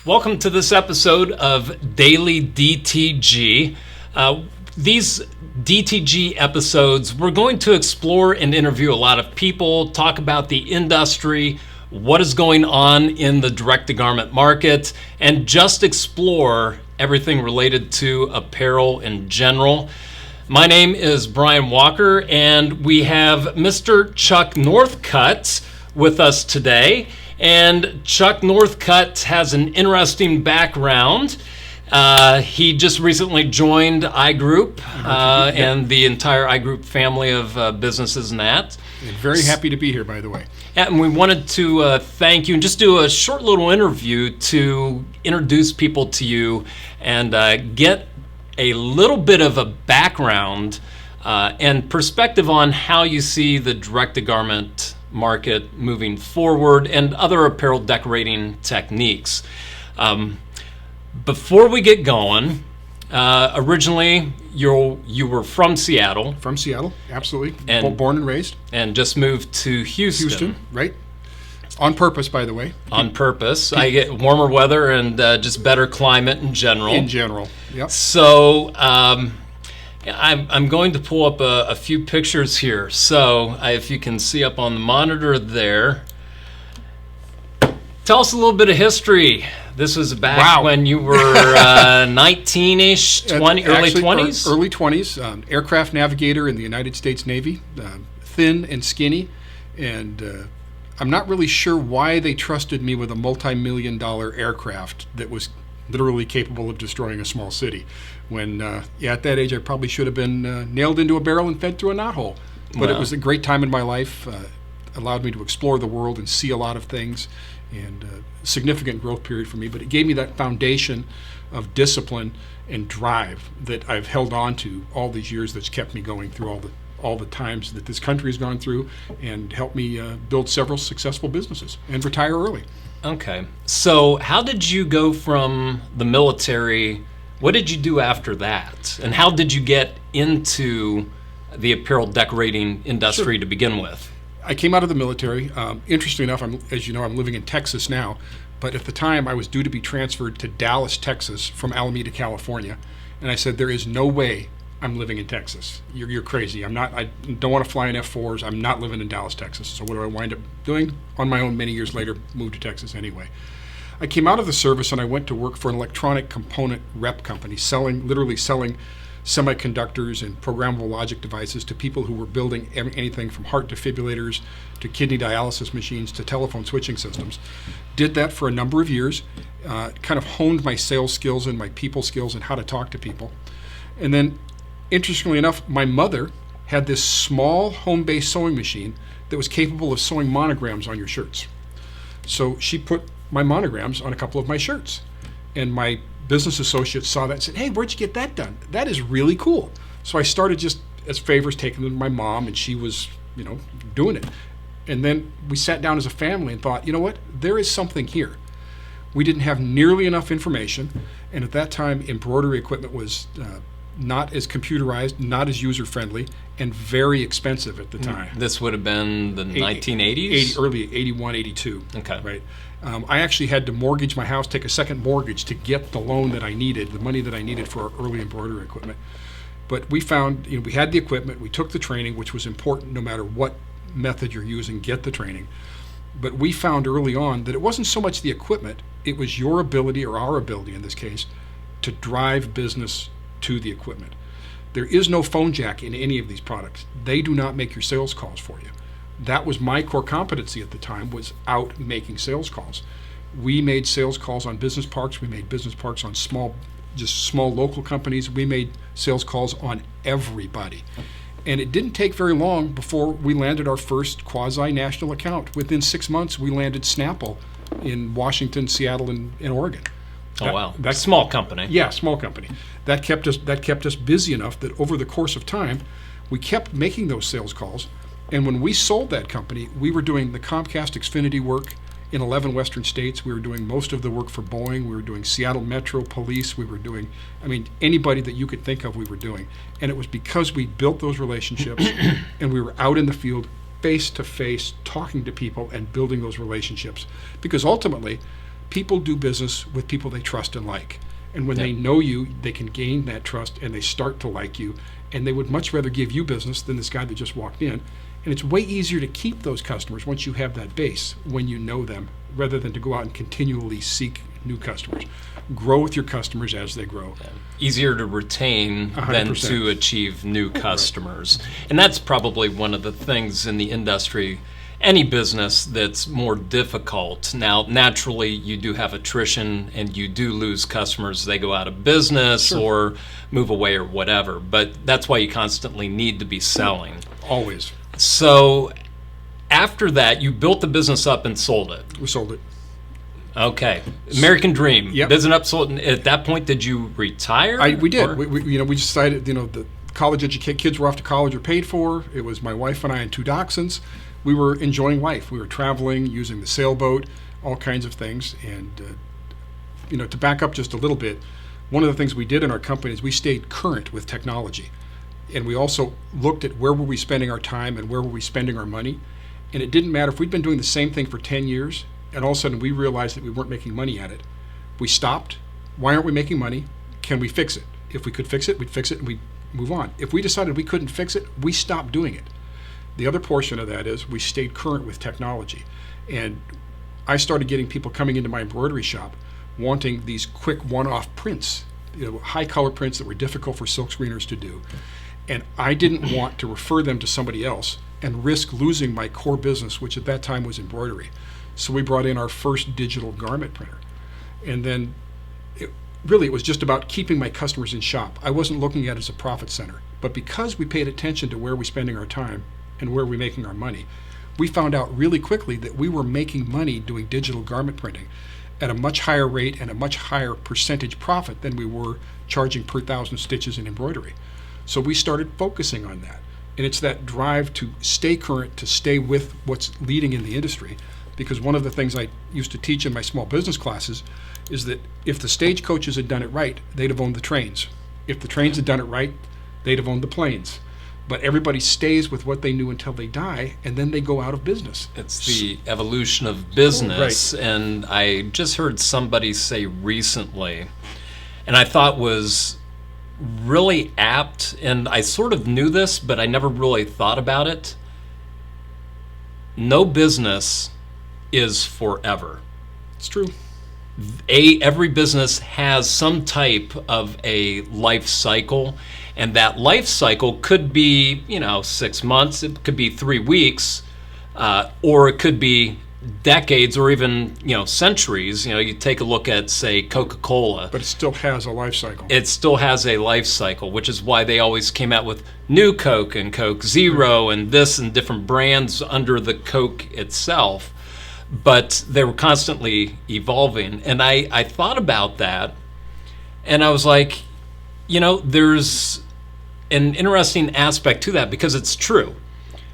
Welcome to this episode of Daily DTG. These DTG episodes, we're going to explore and interview a lot of people, talk about the industry, what is going on in the direct-to-garment market, and just explore everything related to apparel in general. My name is Brian Walker, and we have Mr. Chuck Northcutt with us today. And Chuck Northcutt has an interesting background. He just recently joined iGroup and the entire iGroup family of businesses and that. And very happy to be here, by the way. And we wanted to thank you and just do a short little interview to introduce people to you and get a little bit of a background and perspective on how you see the direct-to-garment market moving forward and other apparel decorating techniques. Before we get going, originally you were from Seattle. From Seattle, absolutely. And born and raised. And just moved to Houston. Right. On purpose, by the way. On purpose. I get warmer weather and just better climate in general. In general, yep. So I'm going to pull up a few pictures here. So if you can see up on the monitor there, tell us a little bit of history. This was back when you were 19-ish, early 20s? Early 20s, aircraft navigator in the United States Navy, thin and skinny, and I'm not really sure why they trusted me with a multi-million-dollar aircraft that was literally capable of destroying a small city. When, at that age, I probably should have been nailed into a barrel and fed through a knothole. But It was a great time in my life, allowed me to explore the world and see a lot of things, and significant growth period for me. But it gave me that foundation of discipline and drive that I've held on to all these years, that's kept me going through all the times that this country has gone through, and helped me build several successful businesses and retire early. Okay. So how did you go from the military? What did you do after that? And how did you get into the apparel decorating industry to begin with? I came out of the military. Interestingly enough, as you know, I'm living in Texas now, but at the time I was due to be transferred to Dallas, Texas from Alameda, California. And I said, there is no way I'm living in Texas. You're crazy. I don't want to fly in F4s. I'm not living in Dallas, Texas. So what do I wind up doing? On my own, many years later, moved to Texas anyway. I came out of the service and I went to work for an electronic component rep company, literally selling semiconductors and programmable logic devices to people who were building anything from heart defibrillators to kidney dialysis machines to telephone switching systems. Did that for a number of years, kind of honed my sales skills and my people skills and how to talk to people. And then, interestingly enough, my mother had this small home-based sewing machine that was capable of sewing monograms on your shirts. So she put my monograms on a couple of my shirts. And my business associates saw that and said, hey, where'd you get that done? That is really cool. So I started just as favors, taking them to my mom, and she was, doing it. And then we sat down as a family and thought, you know what? There is something here. We didn't have nearly enough information. And at that time, embroidery equipment was not as computerized, not as user-friendly, and very expensive at the time. This would have been the 1980s? Early 81, 82. Okay. Right. I actually had to mortgage my house, take a second mortgage to get the loan that I needed, the money that I needed for our early embroidery equipment. But we found, we had the equipment, we took the training, which was important no matter what method you're using, get the training. But we found early on that it wasn't so much the equipment, it was your ability, or our ability in this case, to drive business to the equipment. There is no phone jack in any of these products. They do not make your sales calls for you. That was my core competency at the time, was out making sales calls. We made sales calls on business parks. We made business parks on small local companies. We made sales calls on everybody. And it didn't take very long before we landed our first quasi-national account. Within 6 months, we landed Snapple in Washington, Seattle, and Oregon. Oh, wow. That's a small company. Yeah, small company. That kept us busy enough that over the course of time, we kept making those sales calls. And when we sold that company, we were doing the Comcast Xfinity work in 11 Western states. We were doing most of the work for Boeing. We were doing Seattle Metro Police. We were doing, anybody that you could think of, we were doing. And it was because we built those relationships and we were out in the field face to face talking to people and building those relationships. Because ultimately, people do business with people they trust and like. And when they know you, they can gain that trust and they start to like you. And they would much rather give you business than this guy that just walked in. And it's way easier to keep those customers once you have that base, when you know them, rather than to go out and continually seek new customers. Grow with your customers as they grow. Easier to retain 100%. Than to achieve new customers. Right. And that's probably one of the things in the industry, any business, that's more difficult. Now, naturally, you do have attrition and you do lose customers. They go out of business or move away or whatever. But that's why you constantly need to be selling. Always. So after that, you built the business up and sold it. We sold it. Okay. American Dream. Yep. Business up, sold. At that point, did you retire? We did. We decided, the college kids were off to college, were paid for. It was my wife and I and 2 dachshunds. We were enjoying life. We were traveling, using the sailboat, all kinds of things. And, to back up just a little bit, one of the things we did in our company is we stayed current with technology. And we also looked at where were we spending our time and where were we spending our money. And it didn't matter if we'd been doing the same thing for 10 years and all of a sudden we realized that we weren't making money at it. We stopped. Why aren't we making money? Can we fix it? If we could fix it, we'd fix it and we'd move on. If we decided we couldn't fix it, we stopped doing it. The other portion of that is we stayed current with technology. And I started getting people coming into my embroidery shop wanting these quick one-off prints, high color prints that were difficult for silk screeners to do. And I didn't want to refer them to somebody else and risk losing my core business, which at that time was embroidery. So we brought in our first digital garment printer. And then it was just about keeping my customers in shop. I wasn't looking at it as a profit center. But because we paid attention to where we're spending our time and where we're making our money, we found out really quickly that we were making money doing digital garment printing at a much higher rate and a much higher percentage profit than we were charging per 1,000 stitches in embroidery. So we started focusing on that. And it's that drive to stay current, to stay with what's leading in the industry. Because one of the things I used to teach in my small business classes is that if the stagecoaches had done it right, they'd have owned the trains. If the trains had done it right, they'd have owned the planes. But everybody stays with what they knew until they die, and then they go out of business. It's the evolution of business. Right. And I just heard somebody say recently, and I thought was really apt, and I sort of knew this, but I never really thought about it. No business is forever. It's true. Every business has some type of a life cycle, and that life cycle could be 6 months, it could be 3 weeks, or it could be decades or even centuries. You take a look at, say, Coca-Cola. But it still has a life cycle. It still has a life cycle, which is why they always came out with new Coke and Coke Zero and this and different brands under the Coke itself. But they were constantly evolving. And I thought about that, and I was like, there's an interesting aspect to that, because it's true.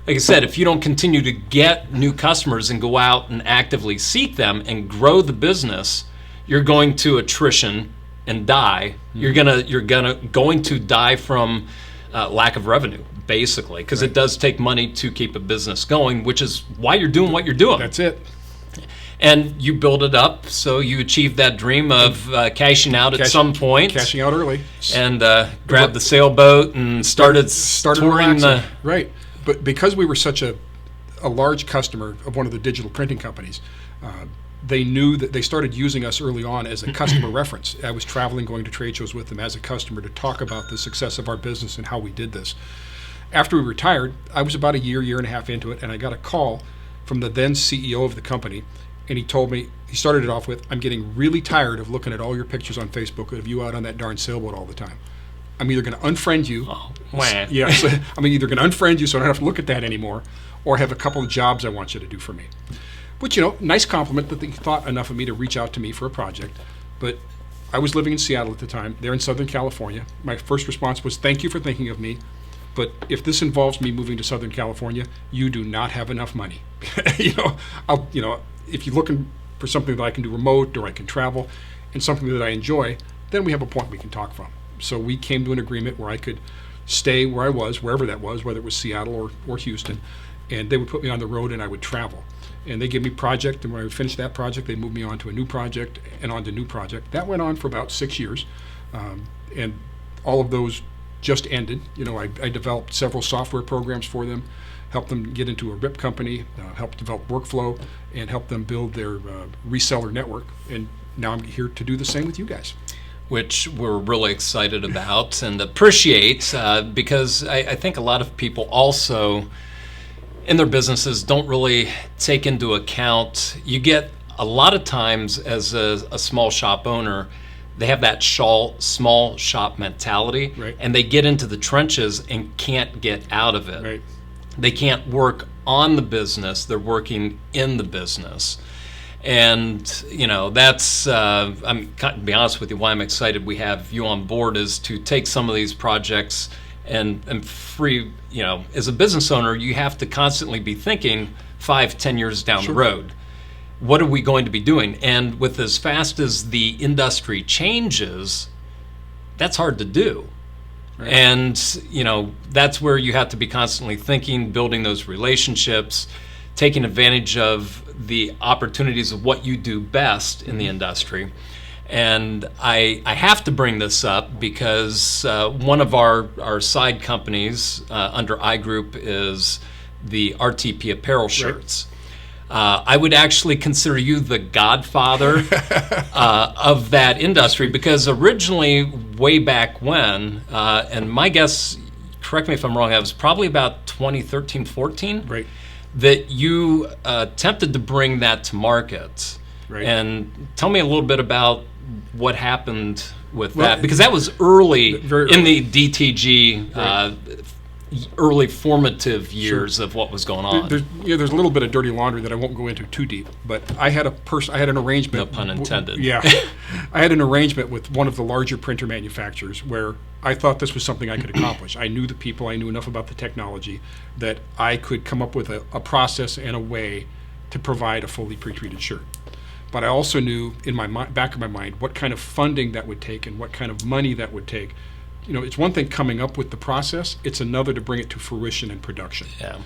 Like I said, if you don't continue to get new customers and go out and actively seek them and grow the business, you're going to attrition and die. Mm-hmm. You're going to die from lack of revenue, basically, because It does take money to keep a business going, which is why you're doing what you're doing. That's it. And you build it up, so you achieve that dream of cashing out at some point. Cashing out early. And grabbed the sailboat and started touring the... Right. But because we were such a large customer of one of the digital printing companies, they knew that they started using us early on as a customer reference. I was traveling, going to trade shows with them as a customer to talk about the success of our business and how we did this. After we retired, I was about a year and a half into it, and I got a call from the then CEO of the company. And he told me, he started it off with, "I'm getting really tired of looking at all your pictures on Facebook of you out on that darn sailboat all the time. I'm either going to unfriend you." Oh, wow. Yeah, so I'm either going to unfriend you so I don't have to look at that anymore, or have a couple of jobs I want you to do for me. Which, nice compliment that they thought enough of me to reach out to me for a project. But I was living in Seattle at the time. They're in Southern California. My first response was, "Thank you for thinking of me. But if this involves me moving to Southern California, you do not have enough money." If you're looking for something that I can do remote or I can travel and something that I enjoy, then we have a point we can talk from. So we came to an agreement where I could stay where I was, wherever that was, whether it was Seattle or Houston, and they would put me on the road, and I would travel. And they give me project, and when I would finish that project, they moved me on to a new project and on to a new project. That went on for about 6 years, and all of those just ended. I developed several software programs for them, helped them get into a RIP company, helped develop workflow, and helped them build their reseller network. And now I'm here to do the same with you guys. Which we're really excited about and appreciate, because I think a lot of people also in their businesses don't really take into account, you get a lot of times as a small shop owner, they have that small shop mentality, right, and they get into the trenches and can't get out of it. Right. They can't work on the business, they're working in the business. And that's I'm to be honest with you, why I'm excited we have you on board is to take some of these projects and free. As a business owner, you have to constantly be thinking 5-10 years down Sure. the road, what are we going to be doing? And with as fast as the industry changes, that's hard to do. Right. And that's where you have to be constantly thinking, building those relationships, taking advantage of the opportunities of what you do best in the industry. And I have to bring this up because one of our side companies under iGroup is the RTP apparel shirts. Right. I would actually consider you the godfather of that industry, because originally, way back when, and my guess, correct me if I'm wrong, it was probably about 2013, 14. Right. That you attempted to bring that to market. Right. And tell me a little bit about what happened with that, because that was early in the DTG, right, early formative years, sure, of what was going on. There's a little bit of dirty laundry that I won't go into too deep, but I had an arrangement. No pun intended. Yeah, I had an arrangement with one of the larger printer manufacturers where I thought this was something I could accomplish. I knew the people, I knew enough about the technology that I could come up with a process and a way to provide a fully pre-treated shirt. But I also knew in my back of my mind what kind of funding that would take and what kind of money that would take. It's one thing coming up with the process, it's another to bring it to fruition and production. Yeah.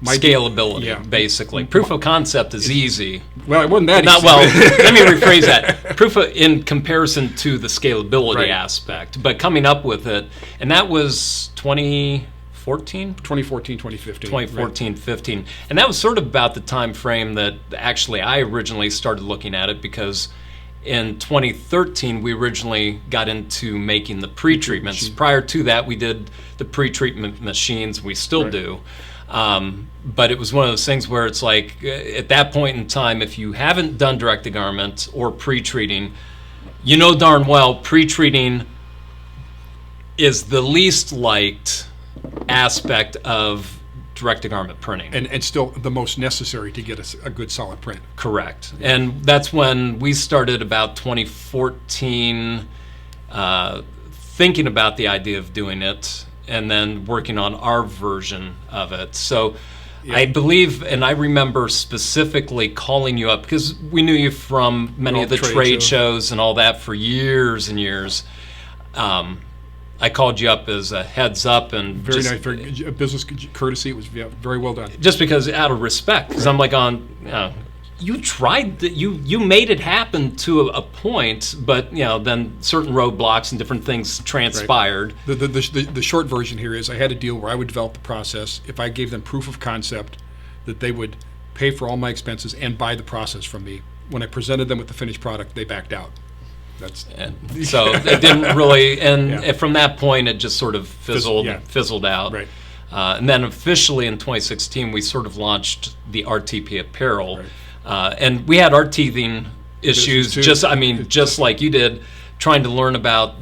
Scalability, basically. Proof of concept is easy. Well, it wasn't that easy. Well, let me rephrase that. In comparison to the scalability aspect, but coming up with it, and that was 2014? 2014, 2015. 2014, 15. And that was sort of about the time frame that actually I originally started looking at it, because in 2013, we originally got into making the pre-treatments. Prior to that, we did the pre-treatment machines. We still do. But it was one of those things where it's like, at that point in time, if you haven't done direct-to-garment or pre-treating, darn well pre-treating is the least liked aspect of direct-to-garment printing. And still the most necessary to get a good solid print. Correct. And that's when we started about 2014 thinking about the idea of doing it and then working on our version of it. So I believe, and I remember specifically calling you up because we knew you from many of the trade shows and all that for years and years. I called you up as a heads up, and very nice, very business courtesy. It was very well done. Just because out of respect, because I'm like you tried, you made it happen to a point, but then certain roadblocks and different things transpired. Right. The short version here is I had a deal where I would develop the process. If I gave them proof of concept, that they would pay for all my expenses and buy the process from me. When I presented them with the finished product, they backed out. So it didn't really, and from that point it just sort of fizzled out. Right. And then officially in 2016 we sort of launched the RTP apparel, and we had our teething issues, just like you did, trying to learn about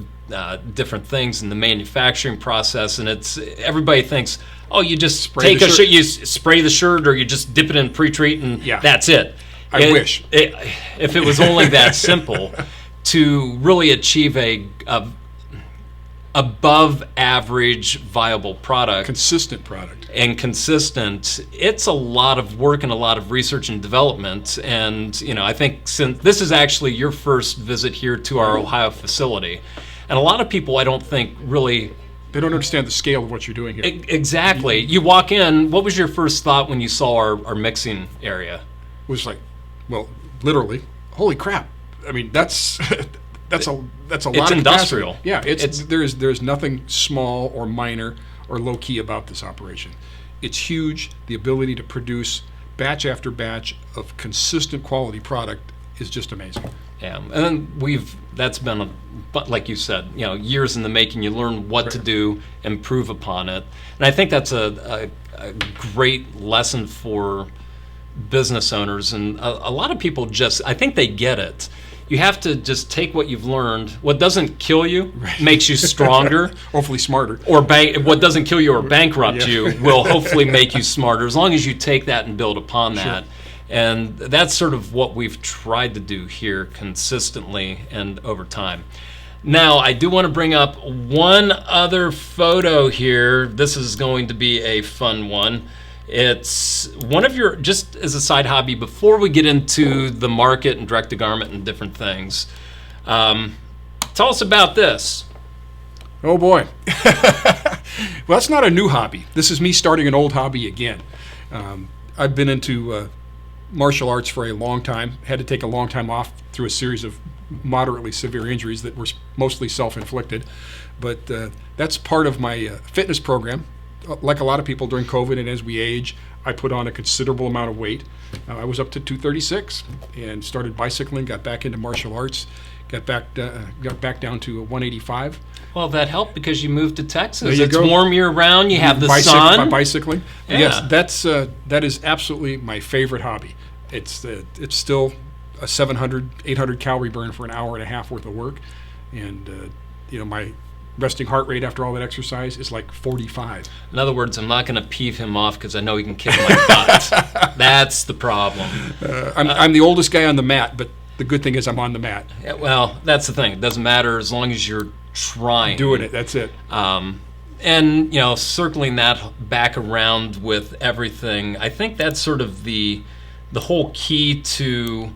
different things in the manufacturing process. And it's everybody thinks, oh, you just take a shirt, you spray the shirt, or you just dip it in pre-treat and that's it. I wish if it was only that simple. To really achieve a above average viable product, consistent product, it's a lot of work and a lot of research and development. And I think since this is actually your first visit here to our Ohio facility, and a lot of people I don't think really They don't understand the scale of what you're doing here. Exactly. You walk in. What was your first thought when you saw our mixing area? It was like, well, literally, holy crap! I mean, that's that's a lot. It's of industrial. Capacity. Yeah, there's nothing small or minor or low key about this operation. It's huge. The ability to produce batch after batch of consistent quality product is just amazing. Yeah, and then that's been but like you said, years in the making. You learn what to do, improve upon it, and I think that's a great lesson for business owners. And a lot of people I think they get it. You have to just take what you've learned. What doesn't kill you makes you stronger. Hopefully smarter. Or what doesn't kill you or bankrupt you will hopefully make you smarter, as long as you take that and build upon that. Sure. And that's sort of what we've tried to do here consistently and over time. Now, I do want to bring up one other photo here. This is going to be a fun one. It's one of your, just as a side hobby, before we get into the market and direct to garment and different things. Tell us about this. Oh boy. Well, that's not a new hobby. This is me starting an old hobby again. I've been into martial arts for a long time. Had to take a long time off through a series of moderately severe injuries that were mostly self-inflicted. But that's part of my fitness program. Like a lot of people during COVID, and as we age, I put on a considerable amount of weight. I was up to 236 and started bicycling, got back into martial arts, got back down to 185. Well, that helped because you moved to Texas. There you It's go. warm year-round. You have the sun. By bicycling. Yeah. Yes, that is absolutely my favorite hobby. It's still a 700, 800 calorie burn for an hour and a half worth of work, and my resting heart rate after all that exercise is like 45. In other words, I'm not going to peeve him off because I know he can kick my butt. That's the problem. I'm the oldest guy on the mat, but the good thing is I'm on the mat. Yeah, well, that's the thing. It doesn't matter as long as you're trying. Doing it, that's it. And, circling that back around with everything, I think that's sort of the whole key to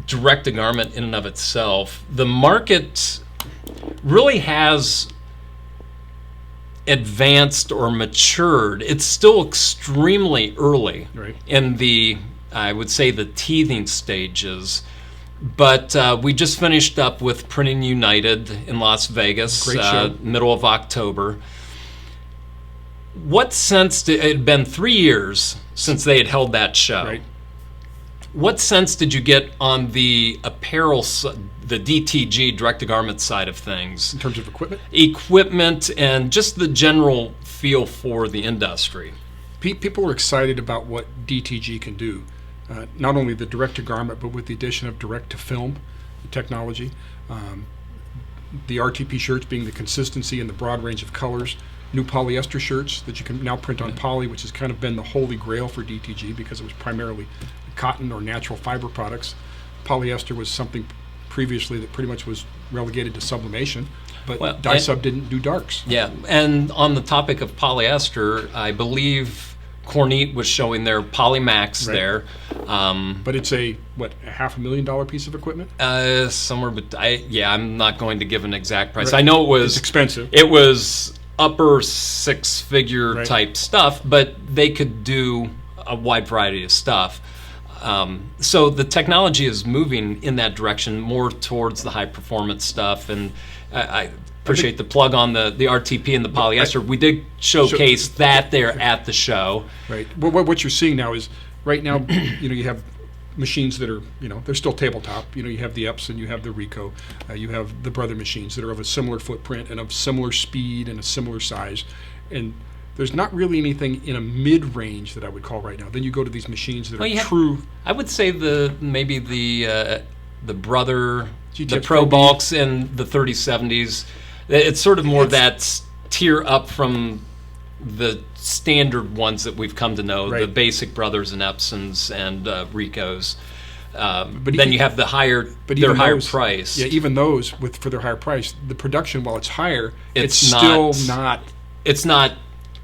direct to garment in and of itself. The market really has advanced or matured. It's still extremely early in I would say, the teething stages. But we just finished up with Printing United in Las Vegas, Great show. Middle of October. What sense it had been 3 years since they had held that show. Right. What sense did you get on the apparel, the DTG, direct-to-garment side of things? In terms of equipment? Equipment and just the general feel for the industry. People are excited about what DTG can do. Not only the direct-to-garment, but with the addition of direct-to-film technology. The RTP shirts being the consistency and the broad range of colors. New polyester shirts that you can now print on poly, which has kind of been the holy grail for DTG because it was primarily cotton or natural fiber products. Polyester was something previously that pretty much was relegated to sublimation, but dye-sub didn't do darks. Yeah, and on the topic of polyester, I believe Kornit was showing their Polymax there. But it's a $500,000 piece of equipment? Somewhere, but I'm not going to give an exact price. I know it was it's expensive. It was upper six-figure type stuff, but they could do a wide variety of stuff. So the technology is moving in that direction, more towards the high-performance stuff, and I appreciate the plug on the RTP and the polyester. We did showcase that there at the show. Right. Well, what you're seeing now is, right now, you have machines that are, they're still tabletop. You have the Epson, you have the Ricoh, you have the Brother machines that are of a similar footprint and of similar speed and a similar size, and there's not really anything in a mid-range that I would call right now. Then you go to these machines that are true. I would say maybe the Brother, GTX the Pro Bulks, and the 3070s. It's sort of more that tier up from the standard ones that we've come to know, the basic Brothers and Epsons and Ricohs. But then you have the higher, their higher price. Yeah, even those for their higher price, the production, while it's higher, it's still not. It's not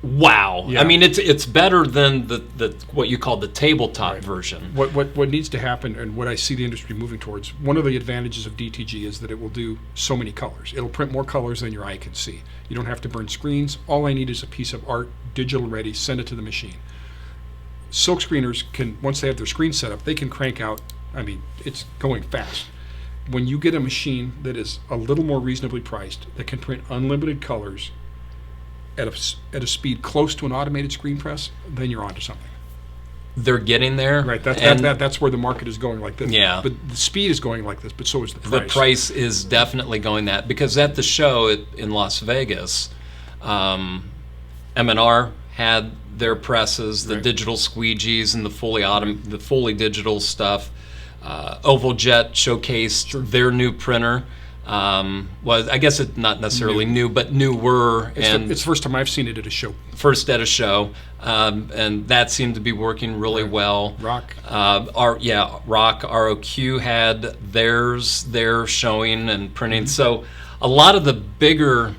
Wow. Yeah. I mean, it's better than the what you call the tabletop Right. version. What needs to happen, and what I see the industry moving towards, one of the advantages of DTG is that it will do so many colors. It'll print more colors than your eye can see. You don't have to burn screens. All I need is a piece of art, digital ready, send it to the machine. Silk screeners can, once they have their screen set up, they can crank out, I mean, it's going fast. When you get a machine that is a little more reasonably priced, that can print unlimited colors at a speed close to an automated screen press, then you're onto something. They're getting there. Right, and that's where the market is going like this. Yeah. But the speed is going like this, but so is the price. the price is definitely going that, because at the show in Las Vegas, M&R had their presses, the Right. digital squeegees and the fully digital stuff. OvalJet showcased their new printer. Was, I guess it's not necessarily new, but newer, and It's the first time I've seen it at a show. first at a show, and that seemed to be working really well. Rock. Rock ROQ had theirs there showing and printing. So a lot of the bigger,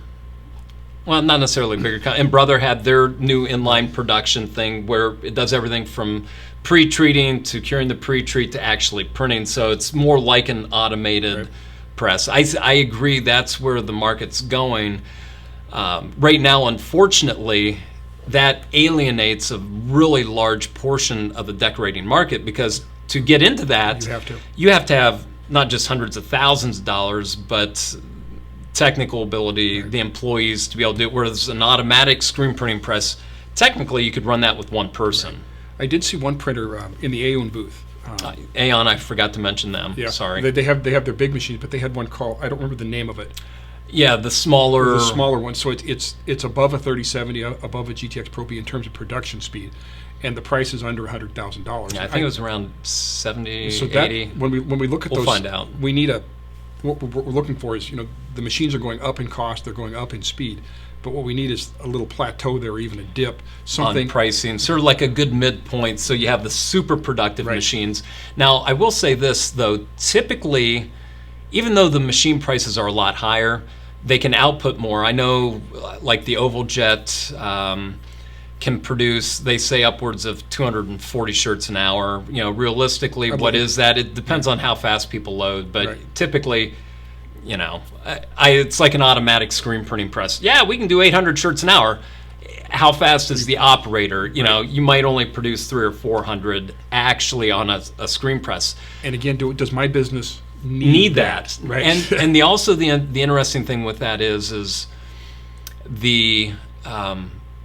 well, not necessarily bigger, and Brother had their new inline production thing where it does everything from pre-treating to curing the pre-treat to actually printing. So it's more like an automated Right. press. I agree that's where the market's going. Right now, unfortunately, that alienates a really large portion of the decorating market, because to get into that, you have to have not just hundreds of thousands of dollars, but technical ability, the employees to be able to do it, whereas an automatic screen printing press, technically you could run that with one person. I did see one printer in the Aeon booth. Aeon, I forgot to mention them. Yeah, Sorry. They have their big machines, but they had one called, I don't remember the name of it. Yeah, the smaller one. So it's above a 3070, above a GTX Pro B in terms of production speed, and the price is under $100,000. Yeah, I think it was around 70, So that 80. when we look at We'll those, find out. We need what we're looking for is, the machines are going up in cost, they're going up in speed, but what we need is a little plateau there, or even a dip, something on pricing, sort of like a good midpoint, so you have the super productive Right. machines. Now, I will say this though, typically, even though the machine prices are a lot higher, they can output more. I know, like the OvalJet can produce, they say, upwards of 240 shirts an hour. Realistically, what is that? It depends on how fast people load, but Right. typically, it's like an automatic screen printing press. Yeah, we can do 800 shirts an hour. How fast is the operator? You might only produce 300 or 400 actually on a screen press. And again, does my business Need that, right? And the interesting thing with that is the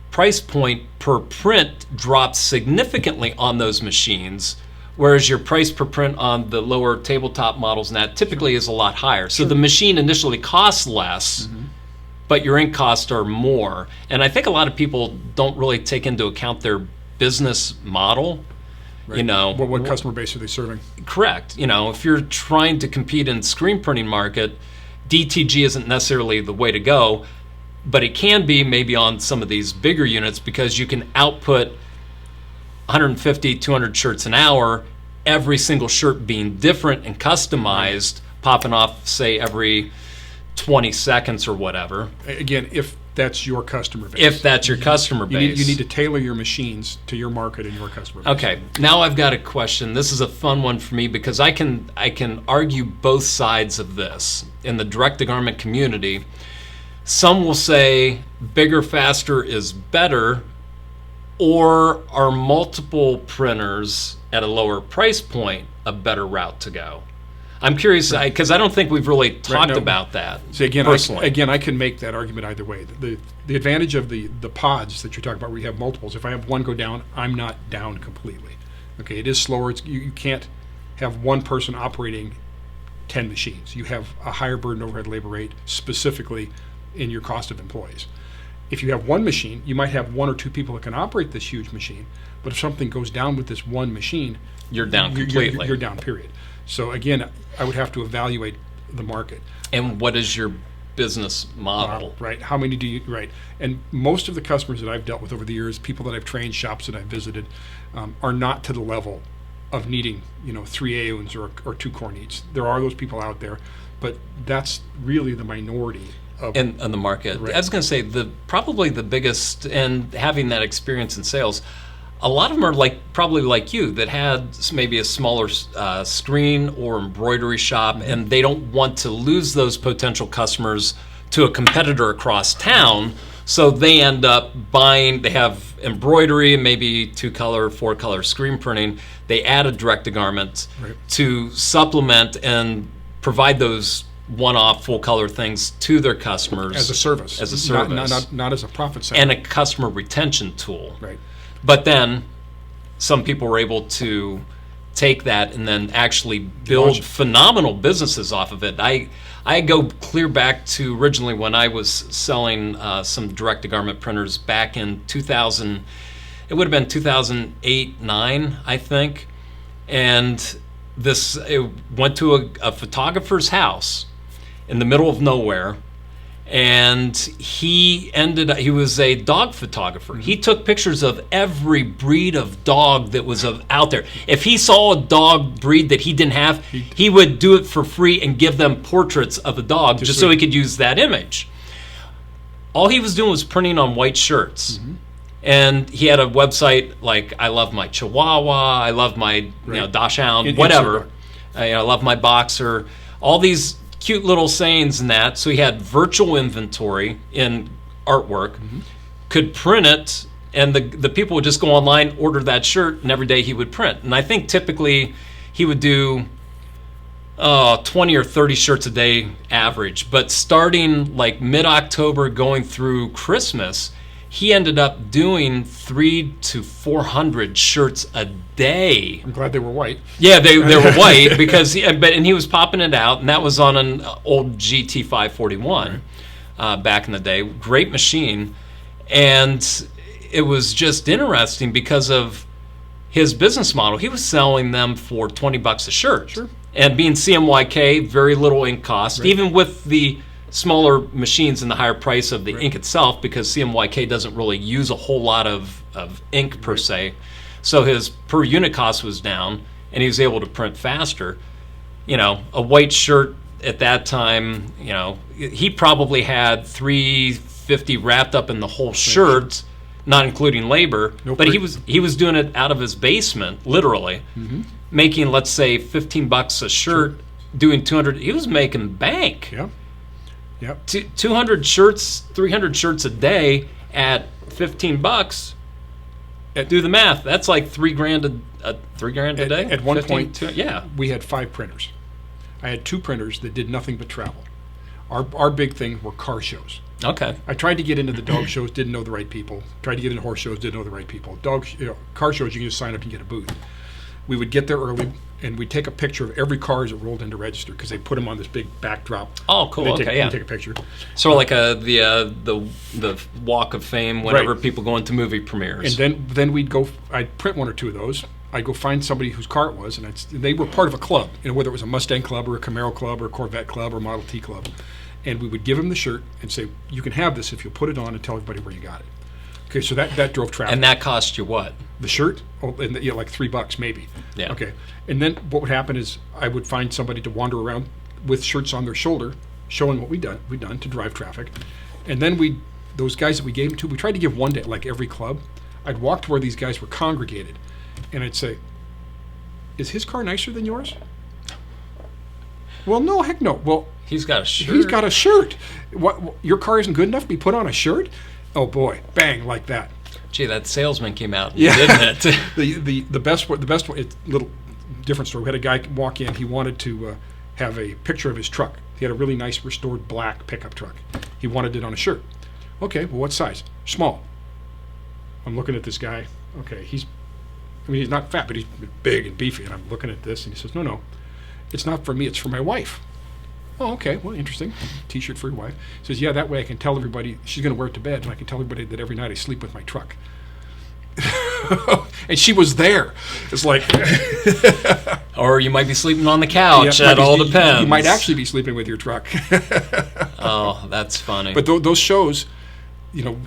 price point per print drops significantly on those machines, whereas your price per print on the lower tabletop models and that typically is a lot higher. So the machine initially costs less, but your ink costs are more. And I think a lot of people don't really take into account their business model. Right. What customer base are they serving? Correct. If you're trying to compete in the screen printing market, DTG isn't necessarily the way to go, but it can be maybe on some of these bigger units, because you can output 150, 200 shirts an hour, every single shirt being different and customized, popping off, say, every 20 seconds or whatever. Again, if that's your customer base. If that's your customer base. You need to tailor your machines to your market and your customer base. Okay, now I've got a question. This is a fun one for me, because I can argue both sides of this in the direct-to-garment community. Some will say bigger, faster is better, or are multiple printers at a lower price point a better route to go? I'm curious, because I don't think we've really talked about that. So again, personally. I can make that argument either way. The advantage of the pods that you're talking about, where you have multiples, if I have one go down, I'm not down completely. Okay, it is slower. You can't have one person operating 10 machines. You have a higher burden overhead labor rate, specifically in your cost of employees. If you have one machine, you might have one or two people that can operate this huge machine, but if something goes down with this one machine, You're down completely. You're down, period. So again, I would have to evaluate the market. And what is your business model? Right. How many do you, right. And most of the customers that I've dealt with over the years, people that I've trained, shops that I've visited, are not to the level of needing, 3 Aeons or 2 Corneats. There are those people out there, but that's really the minority in the market. Right. I was going to say probably the biggest, and having that experience in sales, a lot of them are probably like you, that had maybe a smaller screen or embroidery shop, and they don't want to lose those potential customers to a competitor across town. So they end up buying, they have embroidery, maybe 2-color, 4-color screen printing. They add a direct-to-garment to supplement and provide those one-off full-color things to their customers. As a service. As a service. Not as a profit center. And a customer retention tool. Right. But then some people were able to take that and then actually build phenomenal businesses off of it. I go clear back to originally when I was selling some direct-to-garment printers back in 2000. It would have been 2008, 9, I think. And it went to a photographer's house in the middle of nowhere. And he was a dog photographer. He took pictures of every breed of dog that was out there. If he saw a dog breed that he didn't have, he would do it for free and give them portraits of the dog just so he could use that image. All he was doing was printing on white shirts. And he had a website like, I love my Chihuahua, I love my Dachshund, whatever. I love my Boxer. All these cute little sayings and that. So he had virtual inventory in artwork, could print it, and the people would just go online, order that shirt, and every day he would print. And I think typically he would do 20 or 30 shirts a day average. But starting like mid-October going through Christmas, he ended up doing 300 to 400 shirts a day. I'm glad they were white. Yeah, they were white because he was popping it out, and that was on an old GT 541 back in the day. Great machine, and it was just interesting because of his business model. He was selling them for $20 a shirt, and being CMYK, very little ink cost, even with the smaller machines and the higher price of the ink itself, because CMYK doesn't really use a whole lot of ink per se. So his per unit cost was down, and he was able to print faster. A white shirt at that time, he probably had $350 wrapped up in the whole shirt, not including labor. But he was doing it out of his basement, literally, making, let's say, $15 a shirt, doing 200. He was making bank. Yep. 200 shirts, 300 shirts a day at $15. Do the math. That's like $3,000 a day. At one point, we had 5 printers. I had 2 printers that did nothing but travel. Our big thing were car shows. Okay. I tried to get into the dog shows, didn't know the right people. Tried to get into horse shows, didn't know the right people. Car shows, you can just sign up and get a booth. We would get there early, and we'd take a picture of every car as it rolled into register, because they put them on this big backdrop. Oh, cool. Take a picture. Sort of like the Walk of Fame whenever people go into movie premieres. And then we'd go. I'd print 1 or 2 of those. I'd go find somebody whose car it was, and they were part of a club. Whether it was a Mustang club or a Camaro club or a Corvette club or Model T club, and we would give them the shirt and say, "You can have this if you'll put it on and tell everybody where you got it." Okay, so that drove traffic. And that cost you what? The shirt? Oh, and like $3 maybe. Yeah. Okay. And then what would happen is I would find somebody to wander around with shirts on their shoulder, showing what we'd done to drive traffic. And then those guys that we gave them to, we tried to give one day, like every club. I'd walk to where these guys were congregated, and I'd say, "Is his car nicer than yours?" "Well, no, heck no." "Well, he's got a shirt." "He's got a shirt. What? Your car isn't good enough to be put on a shirt?" Oh boy, bang, like that. Gee, that salesman came out, didn't it? the best one. It's a little different story. We had a guy walk in. He wanted to have a picture of his truck. He had a really nice restored black pickup truck. He wanted it on a shirt. Okay, well, what size? Small. I'm looking at this guy. Okay, he's not fat, but he's big and beefy. And I'm looking at this, and he says, "No, it's not for me. It's for my wife." "Oh, okay. Well, interesting. T-shirt for your wife." He says, "Yeah, that way I can tell everybody she's going to wear it to bed, and I can tell everybody that every night I sleep with my truck." And she was there. It's like, or you might be sleeping on the couch. It all depends. You might actually be sleeping with your truck. Oh, that's funny. But those shows,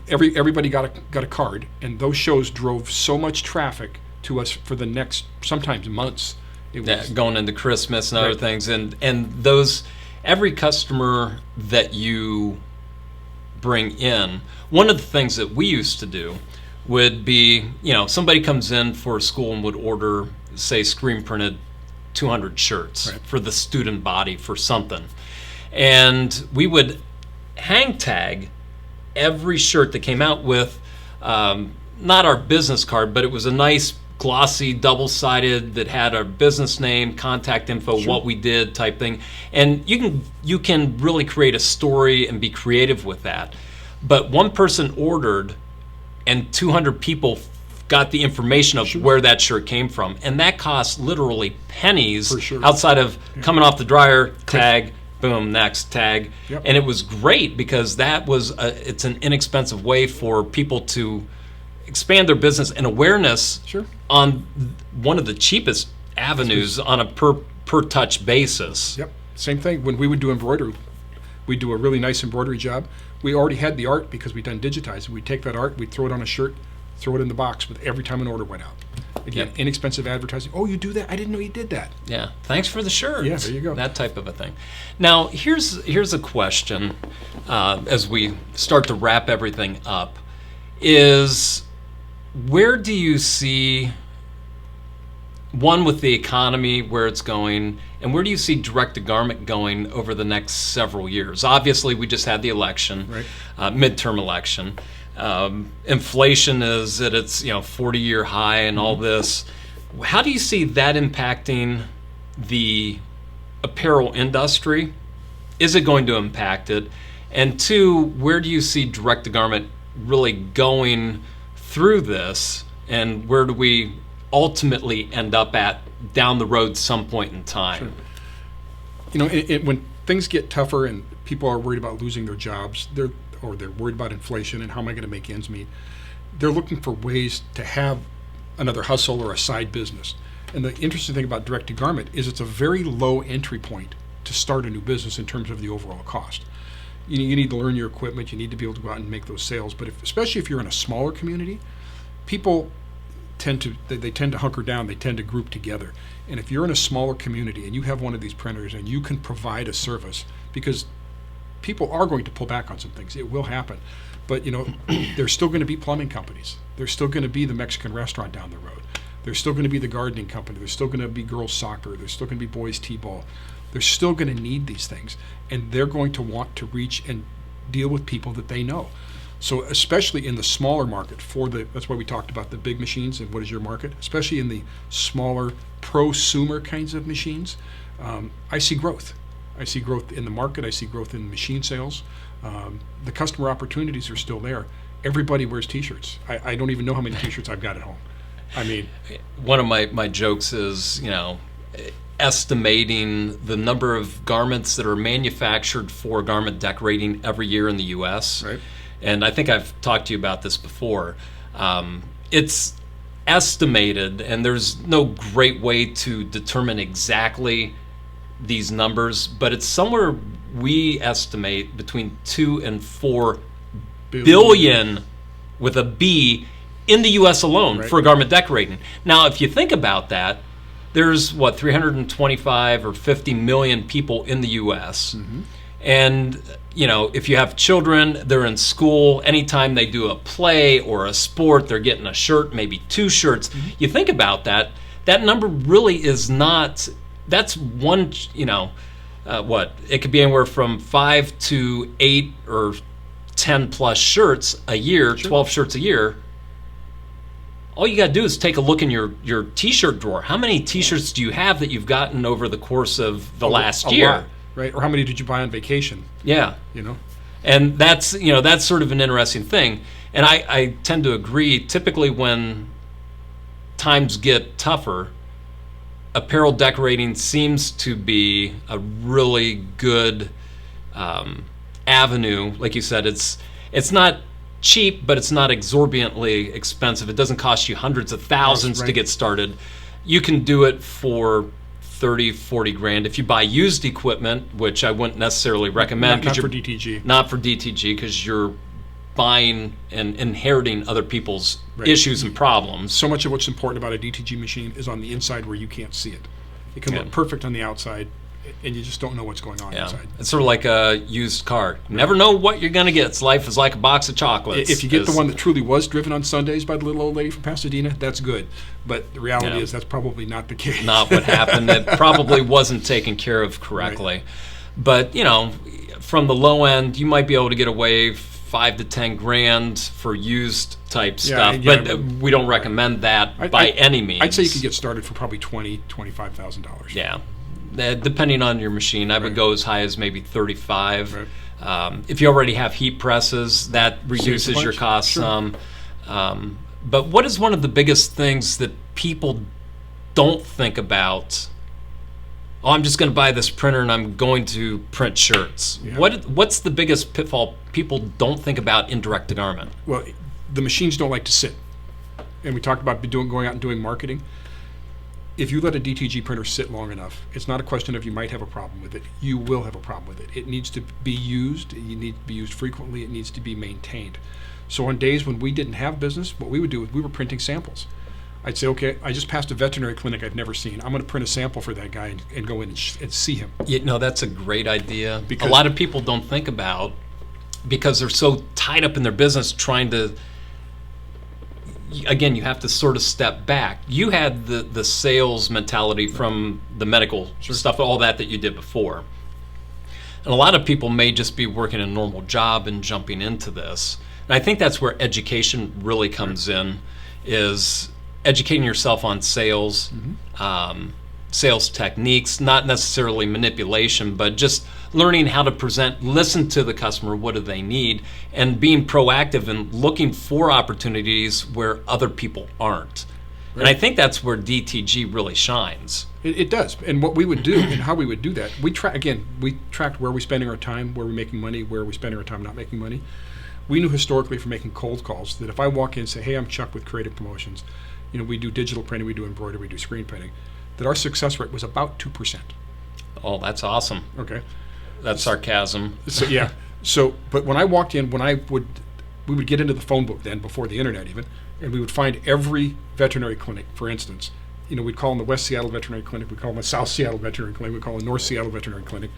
everybody got a card, and those shows drove so much traffic to us for the next sometimes months. It was going into Christmas and other things, and those. Every customer that you bring in. One of the things that we used to do would be, somebody comes in for a school and would order, say, screen printed 200 shirts for the student body for something. And we would hang tag every shirt that came out with, not our business card, but it was a nice glossy double-sided that had our business name, contact info, what we did type thing. And you can really create a story and be creative with that. But one person ordered and 200 people got the information of where that shirt came from. And that cost literally pennies outside of coming off the dryer, tag, boom, next tag. And it was great because it's an inexpensive way for people to expand their business and awareness on one of the cheapest avenues on a per touch basis. Same thing. When we would do embroidery, we'd do a really nice embroidery job. We already had the art because we'd done digitized. We'd take that art, we'd throw it on a shirt, throw it in the box with every time an order went out. Again, inexpensive advertising. Oh, you do that? I didn't know you did that. Yeah, thanks for the shirt. Yeah, there you go. That type of a thing. Now, here's a question as we start to wrap everything up, is where do you see, one, with the economy, where it's going, and where do you see direct-to-garment going over the next several years? Obviously, we just had the election, midterm election. Inflation is at its 40-year high and all this. How do you see that impacting the apparel industry? Is it going to impact it? And two, where do you see direct-to-garment really going through this, and where do we ultimately end up at down the road some point in time? When things get tougher and people are worried about losing their jobs, they're worried about inflation and how am I going to make ends meet, they're looking for ways to have another hustle or a side business. And the interesting thing about direct-to-garment is it's a very low entry point to start a new business in terms of the overall cost. You need to learn your equipment. You need to be able to go out and make those sales. But especially if you're in a smaller community, people tend to hunker down. They tend to group together. And if you're in a smaller community and you have one of these printers and you can provide a service, because people are going to pull back on some things, it will happen. But there's still going to be plumbing companies. There's still going to be the Mexican restaurant down the road. There's still going to be the gardening company. There's still going to be girls soccer. There's still going to be boys t-ball. They're still going to need these things, and they're going to want to reach and deal with people that they know. So especially in the smaller market, that's why we talked about the big machines and what is your market, especially in the smaller prosumer kinds of machines, I see growth. I see growth in the market. I see growth in machine sales. The customer opportunities are still there. Everybody wears t-shirts. I don't even know how many t-shirts I've got at home. I mean, one of my jokes is, estimating the number of garments that are manufactured for garment decorating every year in the U.S. And I think I've talked to you about this before. It's estimated, and there's no great way to determine exactly these numbers, but it's somewhere, we estimate, between 2 and 4 billion with a B in the U.S. alone for garment decorating. Now, if you think about that, there's 325 or 50 million people in the U.S. And if you have children, they're in school. Anytime they do a play or a sport, they're getting a shirt, maybe 2 shirts. You think about that. That number really is not. That's one. It could be anywhere from 5 to 8 or 10 plus shirts a year, 12 shirts a year. All you got to do is take a look in your t-shirt drawer. How many t-shirts do you have that you've gotten over the course of the last year? Lot, right? Or how many did you buy on vacation? Yeah. And that's sort of an interesting thing. And I tend to agree. Typically when times get tougher, apparel decorating seems to be a really good avenue. Like you said, it's not cheap, but it's not exorbitantly expensive. It doesn't cost you hundreds of thousands to get started. You can do it for 30, 40 grand. If you buy used equipment, which I wouldn't necessarily recommend. Not for DTG. Not for DTG, because you're buying and inheriting other people's issues and problems. So much of what's important about a DTG machine is on the inside where you can't see it. It can look perfect on the outside, and you just don't know what's going on inside. It's sort of like a used car. Never know what you're going to get. Life is like a box of chocolates. If you get the one that truly was driven on Sundays by the little old lady from Pasadena, that's good. But the reality is that's probably not the case. Not what happened. It probably wasn't taken care of correctly. Right. But, from the low end, you might be able to get away $5 to $10,000 for used type stuff. But we don't recommend that by any means. I'd say you could get started for probably $20,000, $25,000. Yeah. Depending on your machine, I would go as high as maybe 35. Right. If you already have heat presses, that reduces your costs some. But what is one of the biggest things that people don't think about? Oh, I'm just going to buy this printer and I'm going to print shirts. Yeah. What's the biggest pitfall people don't think about in direct to garment? Well, the machines don't like to sit. And we talked about going out and doing marketing. If you let a DTG printer sit long enough, it's not a question of you might have a problem with it. You will have a problem with it. It needs to be used. You need to be used frequently. It needs to be maintained. So on days when we didn't have business, what we would do is we were printing samples. I'd say, okay, I just passed a veterinary clinic I've never seen. I'm going to print a sample for that guy and go in and see him. That's a great idea. Because a lot of people don't think about, because they're so tied up in their business trying to, again, you have to sort of step back. You had the sales mentality from the medical stuff, all that you did before. And a lot of people may just be working a normal job and jumping into this. And I think that's where education really comes in, is educating yourself on sales, sales techniques, not necessarily manipulation, but just learning how to present, listen to the customer, what do they need, and being proactive and looking for opportunities where other people aren't. Right. And I think that's where DTG really shines. It does. And what we would do and how we would do that, we tracked where we're spending our time, where we're making money, where we're spending our time not making money. We knew historically from making cold calls that if I walk in and say, hey, I'm Chuck with Creative Promotions, we do digital printing, we do embroidery, we do screen printing, that our success rate was about 2%. Oh, that's awesome. Okay. That's sarcasm. So yeah. But when I walked in, we would get into the phone book then, before the internet even, and we would find every veterinary clinic, for instance. We'd call them the West Seattle Veterinary Clinic, we'd call them the South Seattle Veterinary Clinic, we'd call them the North Seattle Veterinary Clinic.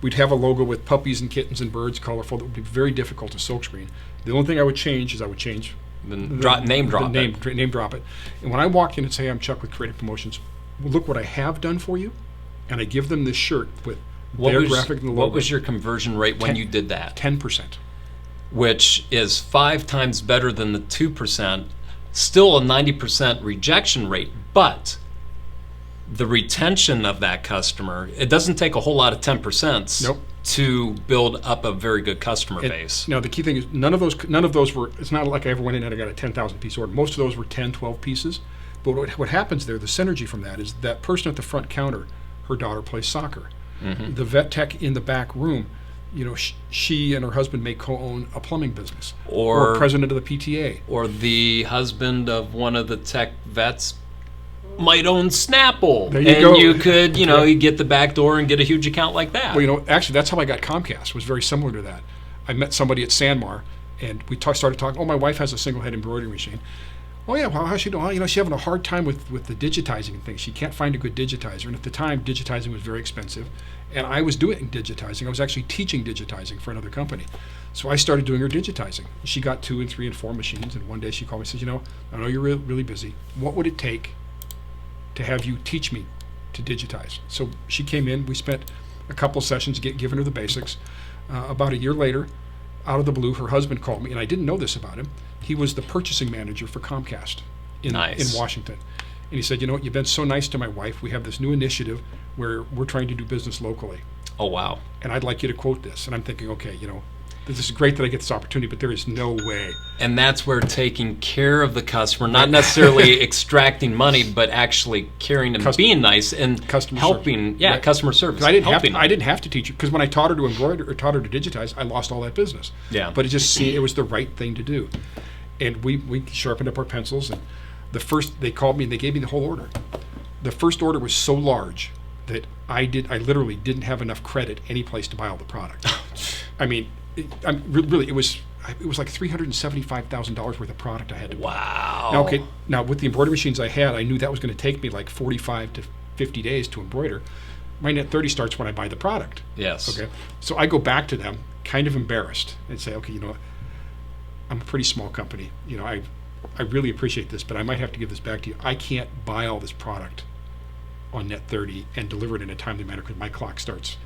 We'd have a logo with puppies and kittens and birds, colorful, that would be very difficult to silkscreen. The only thing I would change is name drop it. And when I walk in and say, I'm Chuck with Creative Promotions, well, look what I have done for you, and I give them this shirt with their graphic and the logo. What was your conversion rate when you did that? 10%. Which is 5 times better than the 2%. Still a 90% rejection rate, but the retention of that customer, it doesn't take a whole lot of 10% to build up a very good customer base. Now the key thing is none of those were, it's not like I ever went in and I got a 10,000 piece order. Most of those were 10, 12 pieces. But what happens there, the synergy from that is that person at the front counter, her daughter plays soccer. Mm-hmm. The vet tech in the back room, she and her husband may co-own a plumbing business, or president of the PTA, or the husband of one of the tech vets might own Snapple. There you go. You could, you get the back door and get a huge account like that. Well, actually, that's how I got Comcast. Was very similar to that. I met somebody at Sanmar, and we started talking. Oh, my wife has a single head embroidery machine. Oh yeah, well, how's she doing? She's having a hard time with the digitizing and things. She can't find a good digitizer, and at the time, digitizing was very expensive. And I was doing digitizing. I was actually teaching digitizing for another company. So I started doing her digitizing. She got 2 and 3 and 4 machines, and one day she called me and said, I know you're really busy. What would it take to have you teach me to digitize? So she came in. We spent a couple sessions giving her the basics. About a year later, out of the blue, her husband called me, and I didn't know this about him. He was the purchasing manager for Comcast in Washington. And he said, you've been so nice to my wife. We have this new initiative where we're trying to do business locally. Oh, wow. And I'd like you to quote this. And I'm thinking, okay, this is great that I get this opportunity, but there is no way. And that's where taking care of the customer, not necessarily extracting money, but actually caring and being nice and helping. Yeah, customer service. I didn't have to teach her, because when I taught her to embroider or taught her to digitize, I lost all that business. Yeah. But it was the right thing to do. And we sharpened up our pencils, and they called me and they gave me the whole order. The first order was so large that I literally didn't have enough credit any place to buy all the product. I mean, it was like $375,000 worth of product I had to buy. Wow. Now with the embroidery machines I had, I knew that was going to take me like 45 to 50 days to embroider. my net 30 starts when I buy the product. Yes. Okay. So I go back to them, kind of embarrassed, and say, okay, I'm a pretty small company. I really appreciate this, but I might have to give this back to you. I can't buy all this product on net 30 and deliver it in a timely manner because my clock starts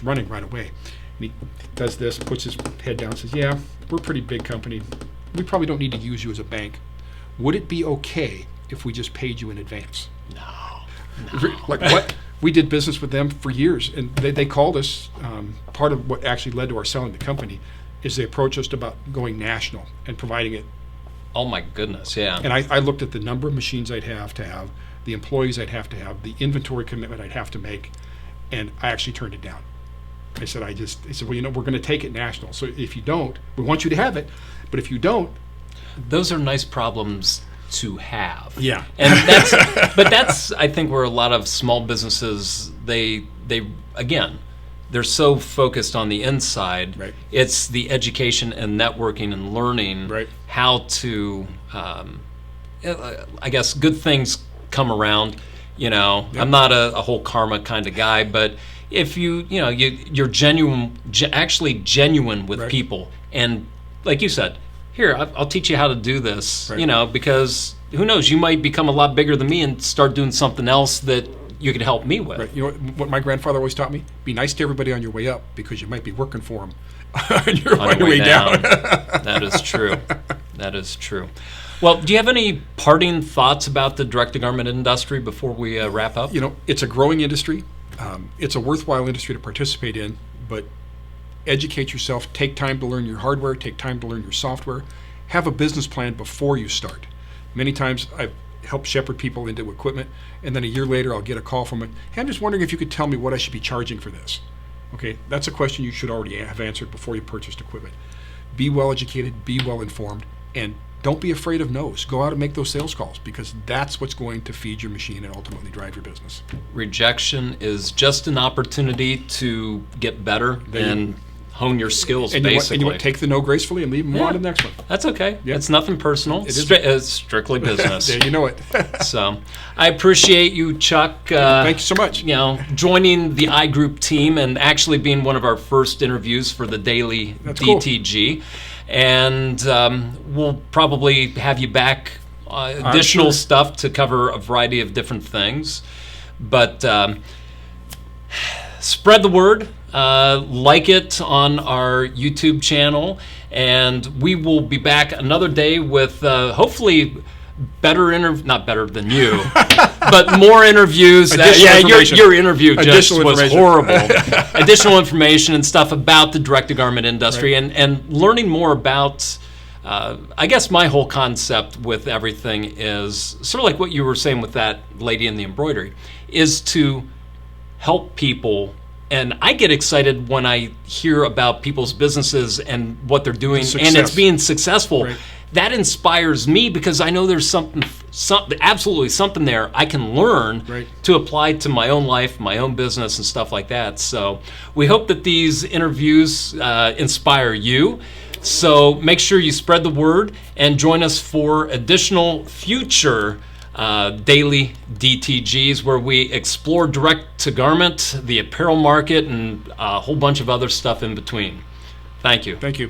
running right away. And he does this, puts his head down, and says, yeah, we're a pretty big company. We probably don't need to use you as a bank. Would it be okay if we just paid you in advance? No. Like what? We did business with them for years, and they called us. Part of what actually led to our selling the company is they approached us about going national and providing it. Oh my goodness, yeah. And I looked at the number of machines I'd have to have, the employees I'd have to have, the inventory commitment I'd have to make, and I actually turned it down. I said, well, we're going to take it national. So if you don't, we want you to have it, but if you don't. Those are nice problems to have. Yeah. And that's I think where a lot of small businesses, they again, they're so focused on the inside. Right. It's the education and networking and learning right. how to, I guess, good things come around. Yep. I'm not a whole karma kind of guy, but if you're genuine, actually genuine with right. people, and like you said, here, I'll teach you how to do this, right. because who knows, you might become a lot bigger than me and start doing something else that you could help me with. Right. You know what my grandfather always taught me? Be nice to everybody on your way up because you might be working for them on your way down. That is true. That is true. Well, do you have any parting thoughts about the direct-to-garment industry before we wrap up? It's a growing industry. It's a worthwhile industry to participate in, but educate yourself. Take time to learn your hardware. Take time to learn your software. Have a business plan before you start. Many times I've helped shepherd people into equipment, and then a year later I'll get a call from it. Hey, I'm just wondering if you could tell me what I should be charging for this. Okay, that's a question you should already have answered before you purchased equipment. Be well educated, be well informed, and don't be afraid of no's. Go out and make those sales calls because that's what's going to feed your machine and ultimately drive your business. Rejection is just an opportunity to get better and hone your skills, and basically. Take the no gracefully and leave them on to the next one. That's okay. Yeah. It's nothing personal. It's strictly business. There, you know it. So I appreciate you, Chuck. Thank you so much. Joining the iGroup team and actually being one of our first interviews for the Daily DTG. Cool. And we'll probably have you back additional stuff to cover a variety of different things. But spread the word. Like it on our YouTube channel, and we will be back another day with hopefully not better than you, but more interviews. Your interview just was horrible. Additional information and stuff about the direct-to-garment industry, right. and learning more about. I guess my whole concept with everything is sort of like what you were saying with that lady in the embroidery, is to help people. And I get excited when I hear about people's businesses and what they're doing, and it's being successful. Right. That inspires me because I know there's absolutely something there I can learn right. to apply to my own life, my own business, and stuff like that. So we hope that these interviews inspire you. So make sure you spread the word and join us for additional future daily DTGs where we explore direct-to-garment, the apparel market, and a whole bunch of other stuff in between. Thank you. Thank you.